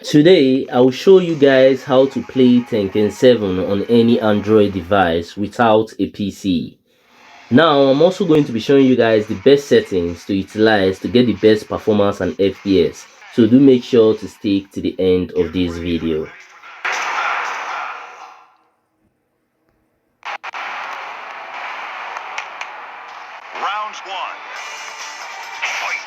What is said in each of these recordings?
Today, I will show you guys how to play Tekken 7 on any Android device without a PC. Now, I'm also going to be showing you guys the best settings to utilize to get the best performance and FPS. So do make sure to stick to the end of this video. Round one. Fight.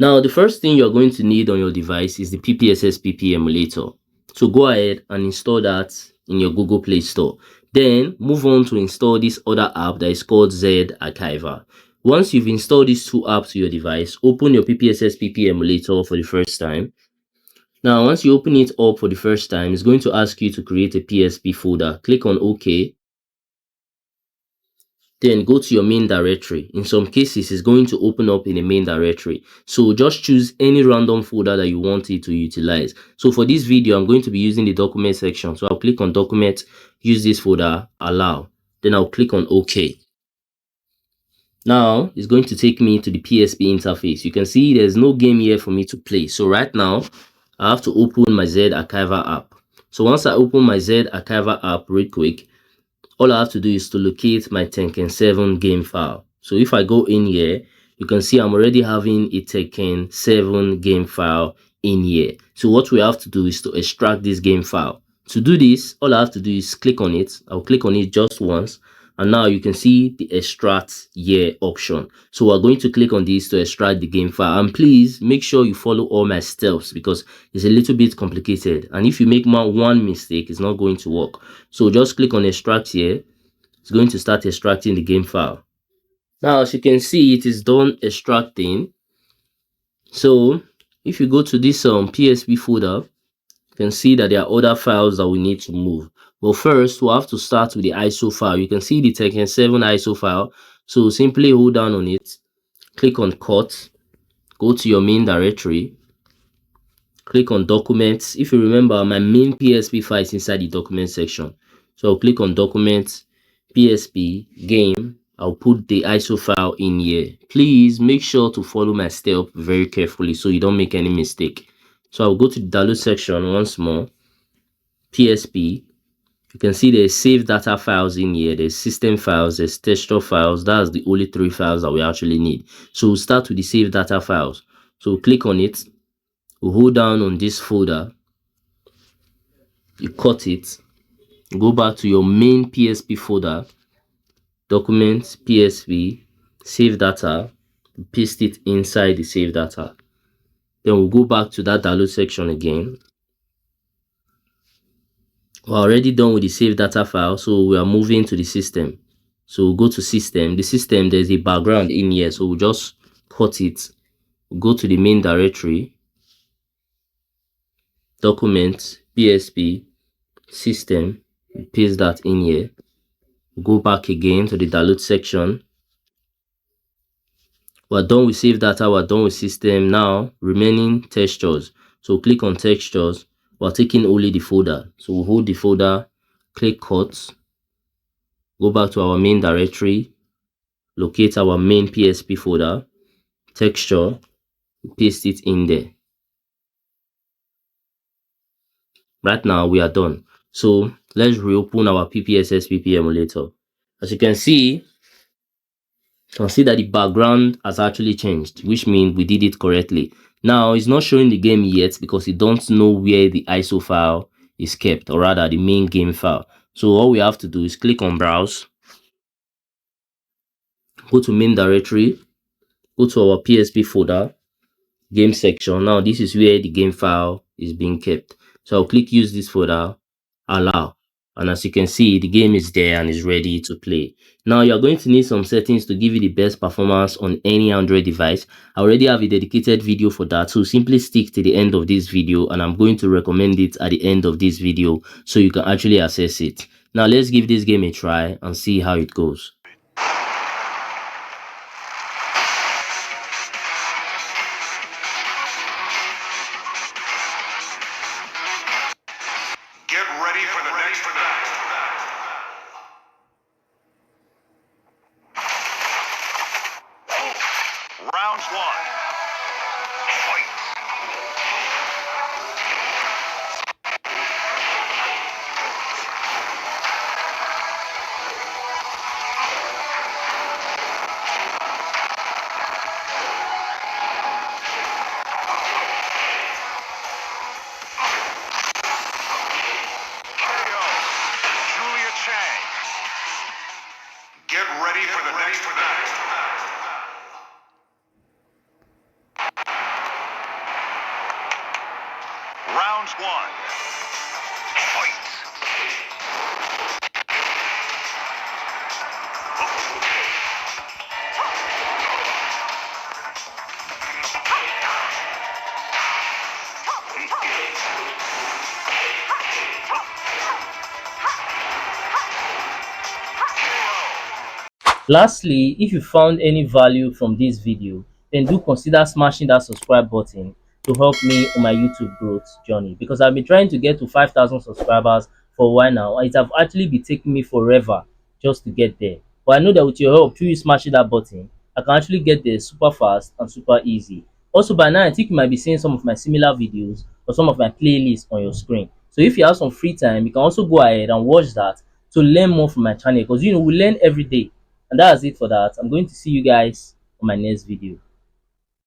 Now, the first thing you're going to need on your device is the PPSSPP emulator. So go ahead and install that in your Google Play Store. Then move on to install this other app that is called Z Archiver. Once you've installed these two apps to your device, open your PPSSPP emulator for the first time. Now, once you open it up for the first time, it's going to ask you to create a PSP folder. Click on OK. Then go to your main directory. In some cases, it's going to open up in a main directory. So just choose any random folder that you want it to utilize. So for this video, I'm going to be using the document section. So I'll click on document, use this folder, allow. Then I'll click on OK. Now it's going to take me to the PSP interface. You can see there's no game here for me to play. So right now, I have to open my Z Archiver app. So once I open my Z Archiver app real quick, all I have to do is to locate my Tekken 7 game file. So if I go in here, you can see I'm already having a Tekken 7 game file in here. So what we have to do is to extract this game file. To do this, all I have to do is click on it. I'll click on it just once. And now you can see the extract here option. So we're going to click on this to extract the game file. And please make sure you follow all my steps because it's a little bit complicated. And if you make one mistake, it's not going to work. So just click on extract here. It's going to start extracting the game file. Now, as you can see, it is done extracting. So if you go to this PSP folder, you can see that there are other files that we need to move. But first, we'll have to start with the ISO file. You can see the Tekken 7 ISO file. So simply hold down on it, click on cut, go to your main directory, click on documents. If you remember, my main PSP file is inside the document section. So I'll click on documents, PSP, game. I'll put the ISO file in here. Please make sure to follow my step very carefully so you don't make any mistake. So I'll go to the download section once more, PSP. You can see there's save data files in here. There's system files, there's texture files. That's the only three files that we actually need. So we'll start with the save data files. So click on it. We'll hold down on this folder. You cut it. Go back to your main PSP folder. Documents, PSP, save data. Paste it inside the save data. Then we'll go back to that download section again. We're already done with the save data file, so we are moving to the system. So we'll go to system. The system, there's a background in here, so we'll just cut it. We'll go to the main directory, documents, PSP, system, paste that in here. We'll go back again to the download section. We're done with save data, we're done with system. Now remaining textures. So click on textures. We're taking only the folder. So we'll hold the folder, click cut, go back to our main directory, locate our main PSP folder, texture, paste it in there. Right now we are done. So let's reopen our PPSSPP emulator. As you can see that the background has actually changed, which means we did it correctly. Now it's not showing the game yet because it don't know where the ISO file is kept, or rather the main game file. So all we have to do is click on browse, go to main directory, go to our PSP folder, game section. Now this is where the game file is being kept. So I'll click use this folder, allow. And as you can see, the game is there and is ready to play. Now you're going to need some settings to give you the best performance on any Android device. I already have a dedicated video for that. So simply stick to the end of this video and I'm going to recommend it at the end of this video so you can actually access it. Now let's give this game a try and see how it goes. Get ready for the next match. one. Fight. KO. Julia Chang. Get ready for the next match. Round one. Fight. Lastly, if you found any value from this video, then do consider smashing that subscribe button to help me on my YouTube growth journey, because I've been trying to get to 5,000 subscribers for a while now. It have actually been taking me forever just to get there. But I know that with your help, through you smashing that button, I can actually get there super fast and super easy. Also, by now, I think you might be seeing some of my similar videos or some of my playlists on your screen. So if you have some free time, you can also go ahead and watch that to learn more from my channel, because we learn every day. And that's it for that. I'm going to see you guys on my next video.